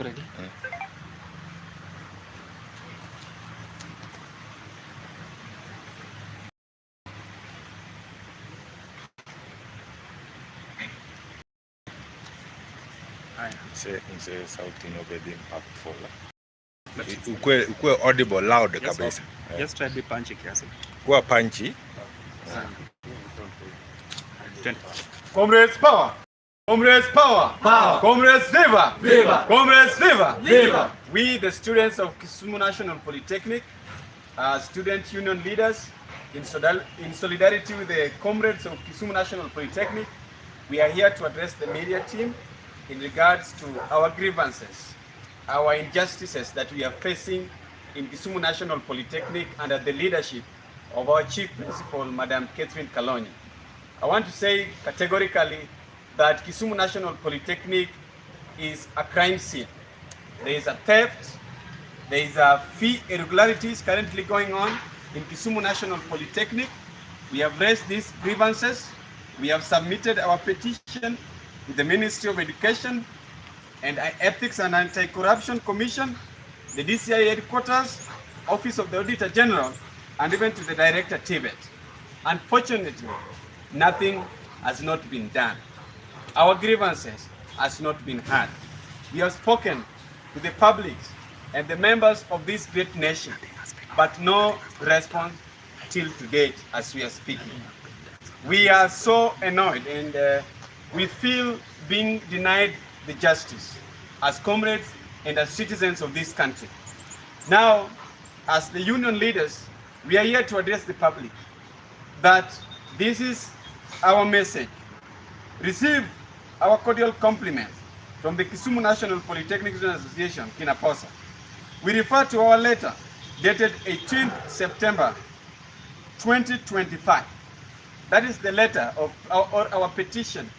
ready? Mse sauti no be impactful. Ukwe audible loud kabisa. Just try be punchy kiasi. Kuwa punchy. Comrades power! Comrades power! Power! Comrades viva! Viva! Comrades viva! Viva! We, the students of Kisumu National Polytechnic, student union leaders, in solidarity with the comrades of Kisumu National Polytechnic, we are here to address the media team in regards to our grievances, our injustices that we are facing in Kisumu National Polytechnic under the leadership of our Chief Principal, Madam Catherine Kalonyi. I want to say categorically that Kisumu National Polytechnic is a crime scene. There is a theft, there is a fee irregularities currently going on in Kisumu National Polytechnic. We have raised these grievances. We have submitted our petition to the Ministry of Education and Ethics and Anti-Corruption Commission, the DCI headquarters, Office of the Auditor General, and even to the Director TVET. Unfortunately, nothing has not been done. Our grievances has not been heard. We have spoken to the public and the members of this great nation, but no response till to date as we are speaking. We are so annoyed and we feel being denied the justice as comrades and as citizens of this country. Now, as the union leaders, we are here to address the public that this is our message. Receive our cordial compliments from the Kisumu National Polytechnic Students Association, Kinaposa. We refer to our letter dated 18th September 2025. That is the letter of our petition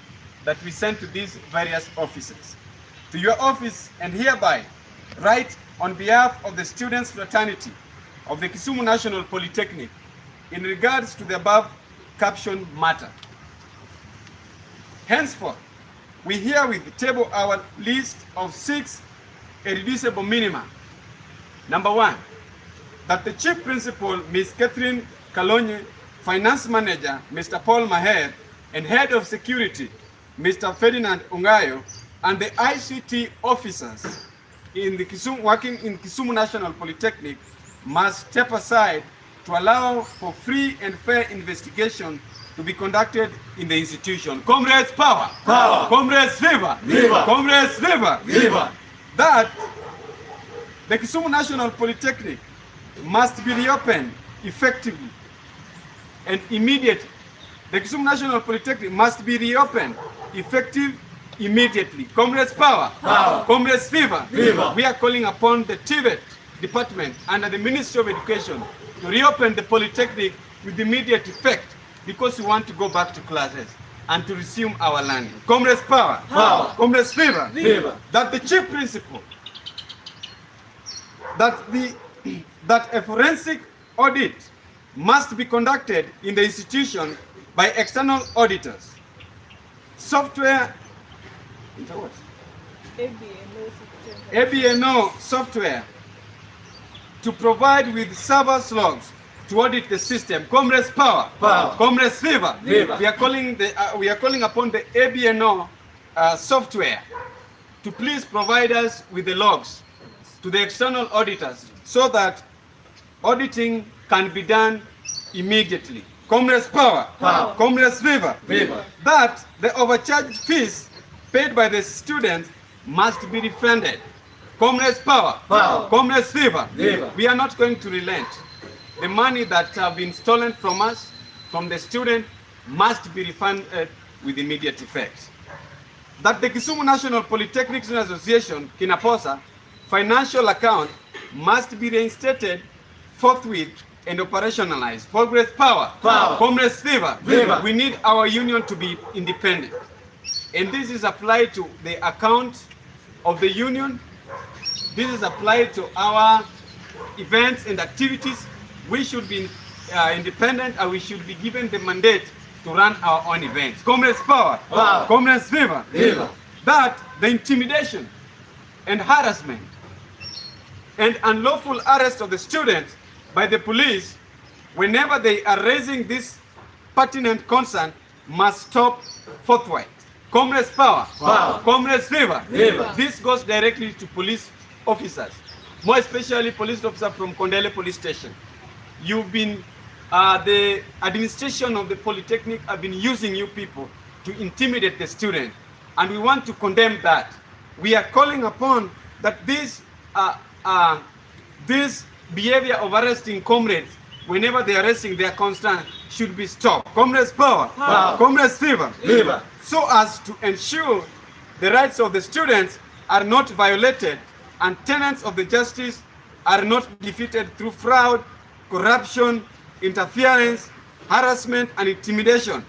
that we sent to these various offices. To your office and hereby write on behalf of the students' fraternity of the Kisumu National Polytechnic in regards to the above captioned matter. Henceforth, we herewith table our list of 6 irreducible minima. Number 1, that the Chief Principal, Ms. Catherine Kalonyi, Finance Manager, Mr. Paul Maher, and Head of Security, Mr. Ferdinand Ungayo, and the ICT officers in the working in Kisumu National Polytechnic must step aside to allow for free and fair investigation to be conducted in the institution. Comrades power! Power! Comrades viva! Viva! Comrades viva! Viva! That the Kisumu National Polytechnic must be reopened effectively and immediately. The Kisumu National Polytechnic must be reopened effective immediately. Comrades power! Power! Comrades viva! Viva! We are calling upon the TVET department under the Ministry of Education to reopen the Polytechnic with immediate effect because we want to go back to classes and to resume our learning. Comrades power! Power! Comrades viva! Viva! That the chief principal, that a forensic audit must be conducted in the institution by external auditors. Software, ABNO software to provide with server logs to audit the system. Comrades power! Power! Comrades viva! Viva! We are calling upon the ABNO software to please provide us with the logs to the external auditors so that auditing can be done immediately. Comrades power! Power! Comrades viva! Viva! That the overcharged fees paid by the students must be refunded. Comrades power! Power! Comrades viva! Viva! We are not going to relent. The money that have been stolen from us, from the student, must be refunded with immediate effect. That the Kisumu National Polytechnic Students Association, Kinaposa, financial account must be reinstated forthwith and operationalized. Comrades power! Power! Comrades viva! Viva! We need our union to be independent. And this is applied to the account of the union. This is applied to our events and activities. We should be independent and we should be given the mandate to run our own events. Comrades power! Power! Comrades viva! Viva! That the intimidation and harassment and unlawful arrest of the students by the police whenever they are raising this pertinent concern must stop forthwith. Comrades power. Power. Comrades favor. Favor. This goes directly to police officers, more especially police officers from Kondele police station. You've been, the administration of the Polytechnic have been using you people to intimidate the student, and we want to condemn that. We are calling upon that this behavior of arresting comrades whenever they are arresting their concern should be stopped. Comrades power. Power. Comrades favor. Favor. So as to ensure the rights of the students are not violated and tenets of the justice are not defeated through fraud, corruption, interference, harassment, and intimidation.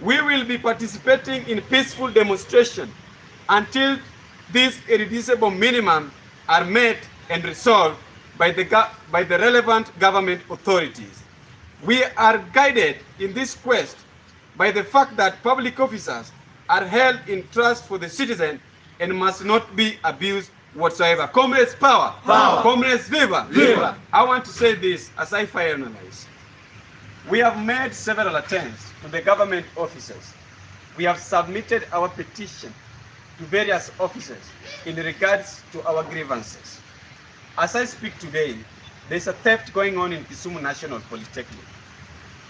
We will be participating in peaceful demonstration until these irreducible minimum are met and resolved by the relevant government authorities. We are guided in this quest by the fact that public officers are held in trust for the citizen and must not be abused whatsoever. Comrades power. Power. Comrades favor. Favor. I want to say this as I finalize. We have made several attempts to the government officers. We have submitted our petition to various officers in regards to our grievances. As I speak today, there's a theft going on in Kisumu National Polytechnic.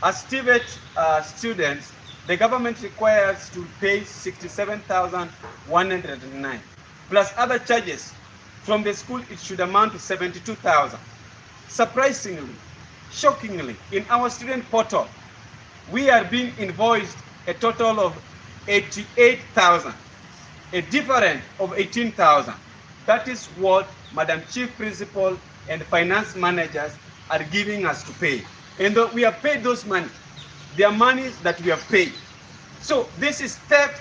As TVET students, the government requires to pay 67,109 plus other charges. From the school, it should amount to 72,000. Surprisingly, shockingly, in our student portal, we are being invoiced a total of 88,000, a difference of 18,000. That is what Madam Chief Principal and finance managers are giving us to pay. And we have paid those money. They are monies that we have paid. So this is theft,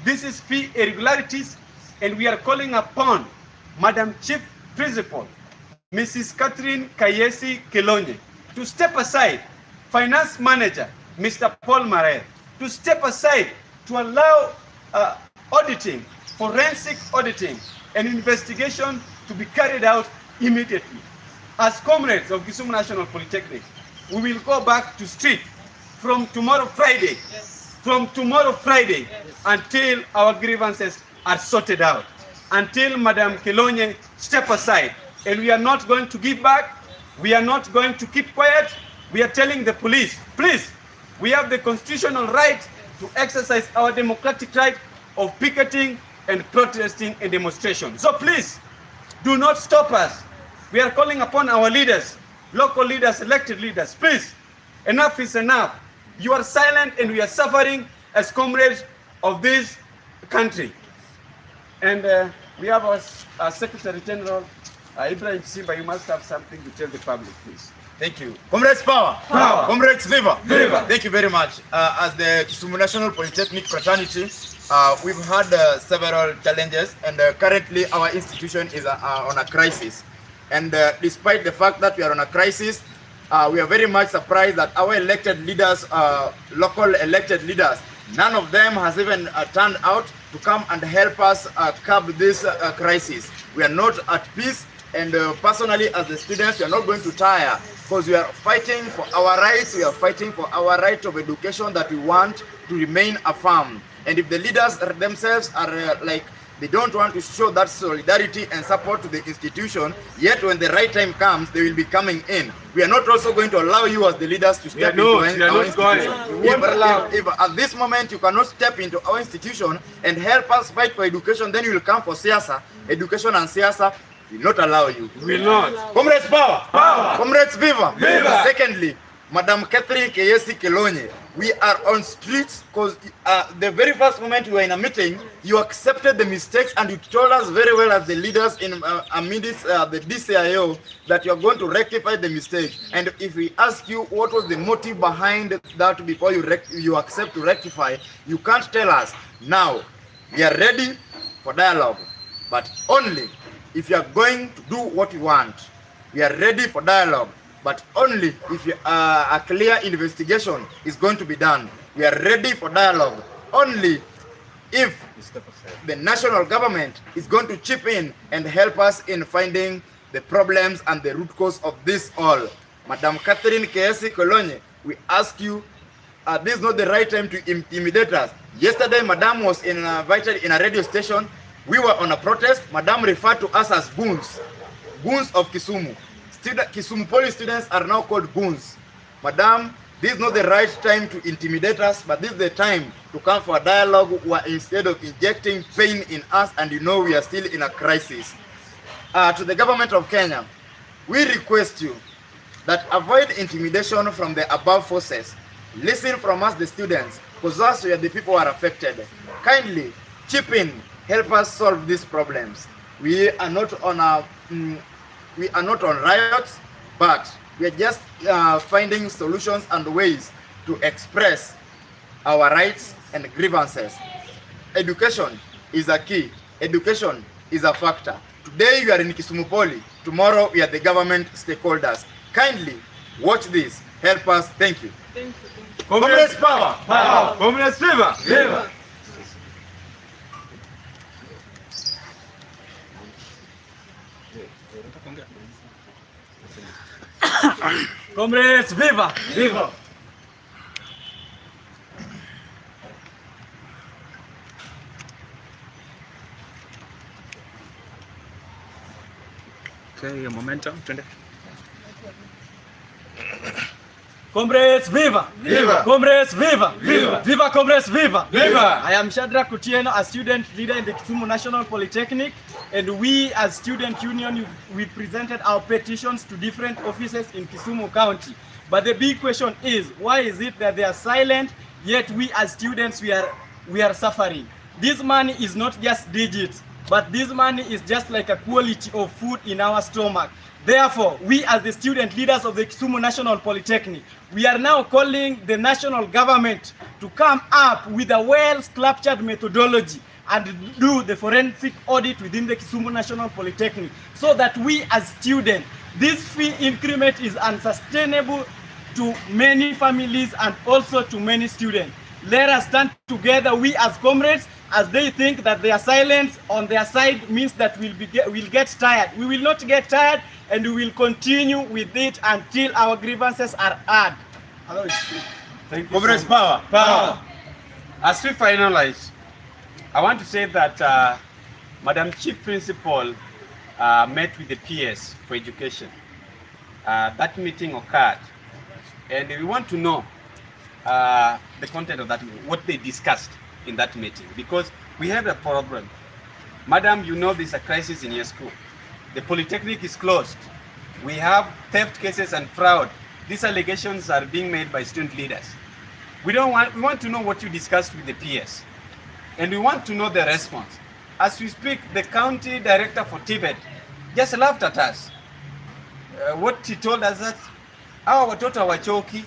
this is fee irregularities, and we are calling upon Madam Chief Principal, Mrs. Catherine Kayesi Kelonye, to step aside, finance manager, Mr. Paul Marel, to step aside to allow auditing, forensic auditing, and investigation to be carried out immediately. As comrades of Kisumu National Polytechnic, we will go back to street from tomorrow Friday, until our grievances are sorted out, until Madam Kelonye step aside. And we are not going to give back. We are not going to keep quiet. We are telling the police, please, we have the constitutional right to exercise our democratic right of picketing and protesting and demonstration. So please, do not stop us. We are calling upon our leaders, local leaders, elected leaders, please, enough is enough. You are silent and we are suffering as comrades of this country. And we have our Secretary General, Ibrahim Simba. You must have something to tell the public, please. Thank you. Comrades power. Power. Comrades favor. Favor. Thank you very much. As the Kisumu National Polytechnic fraternity, we've had several challenges, and currently our institution is on a crisis. And despite the fact that we are on a crisis, we are very much surprised that our elected leaders, local elected leaders, none of them has even turned out to come and help us curb this crisis. We are not at peace, and personally as the students, we are not going to tire, because we are fighting for our rights. We are fighting for our right of education that we want to remain affirmed. And if the leaders themselves are they don't want to show that solidarity and support to the institution, yet when the right time comes, they will be coming in. We are not also going to allow you as the leaders to step into our institution. If at this moment you cannot step into our institution and help us fight for education, then you will come for siasa. Education and siasa will not allow you. We will not. Comrades power. Power. Comrades viva. Viva. Secondly, Madam Catherine Kayesi Kelonye, we are on streets because the very first moment we were in a meeting, you accepted the mistakes and you told us very well as the leaders in amidst the DCIO that you are going to rectify the mistake. And if we ask you what was the motive behind that before you accept to rectify, you can't tell us. Now, we are ready for dialogue, but only if you are going to do what you want. We are ready for dialogue, but only if a clear investigation is going to be done. We are ready for dialogue only if the national government is going to chip in and help us in finding the problems and the root cause of this all. Madam Catherine Kayesi Kolonye, we ask you, this is not the right time to intimidate us. Yesterday, Madam was invited in a radio station. We were on a protest. Madam referred to us as goons, goons of Kisumu. Kisumu Poly students are now called goons. Madam, this is not the right time to intimidate us, but this is the time to come for a dialogue where instead of injecting pain in us, and you know we are still in a crisis. To the government of Kenya, we request you that avoid intimidation from the above forces. Listen from us, the students, because us, we are the people who are affected. Kindly chip in, help us solve these problems. We are not on riots, but we are just finding solutions and ways to express our rights and grievances. Education is a key. Education is a factor. Today you are in Kisumu Poly, tomorrow we are the government stakeholders. Kindly watch this. Help us. Thank you. Thank you. Comrades power! Power! Comrades viva! Viva! Comrades, viva! Viva! Okay, momentum, twende. Comrades, viva! Viva! Comrades, viva! Viva! Viva, comrades, viva! Viva! I am Shadrach Kutieno, a student leader in the Kisumu National Polytechnic, and we as student union, we presented our petitions to different offices in Kisumu County. But the big question is, why is it that they are silent, yet we as students, we are suffering? This money is not just digits, but this money is just like a quality of food in our stomach. Therefore, we as the student leaders of the Kisumu National Polytechnic, we are now calling the national government to come up with a well-structured methodology and do the forensic audit within the Kisumu National Polytechnic, so that we as students, this fee increment is unsustainable to many families and also to many students. Let us stand together, we as comrades, as they think that their silence on their side means that we'll get tired. We will not get tired, and we will continue with it until our grievances are heard. Thank you. Comrades power! Power! As we finalize, I want to say that Madam Chief Principal met with the PS for education. That meeting occurred, and we want to know the content of that, what they discussed in that meeting, because we have a problem. Madam, you know there's a crisis in your school. The Polytechnic is closed. We have theft cases and fraud. These allegations are being made by student leaders. We want to know what you discussed with the PS, and we want to know the response. As we speak, the county director for TVET just laughed at us. What he told us that our watoto wachoki,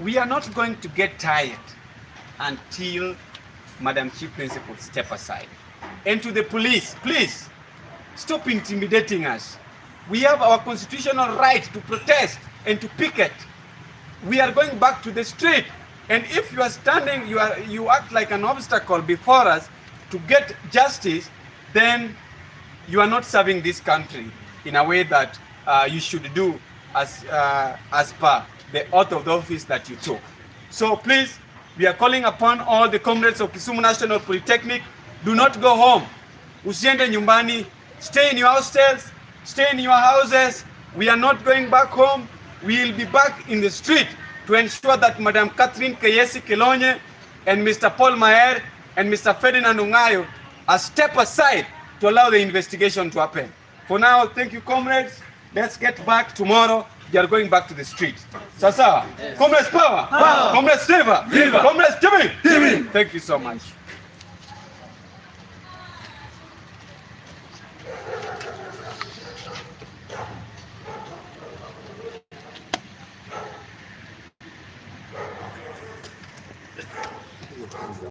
we are not going to get tired until Madam Chief Principal step aside. And to the police, please stop intimidating us. We have our constitutional right to protest and to picket. We are going back to the street. And if you are standing, you act like an obstacle before us to get justice, then you are not serving this country in a way that you should do as per the oath of the office that you took. So please, we are calling upon all the comrades of Kisumu National Polytechnic, do not go home. Usiende nyumbani, stay in your hostels, stay in your houses. We are not going back home. We will be back in the street to ensure that Madam Catherine Kayesi Kolonye and Mr. Paul Maher and Mr. Ferdinand Ungayo are step aside to allow the investigation to happen. For now, thank you, comrades. Let's get back tomorrow. We are going back to the street. Sasa, yes. Comrades power, power. Comrades viva, viva. Comrades Jimmy. Thank you so much.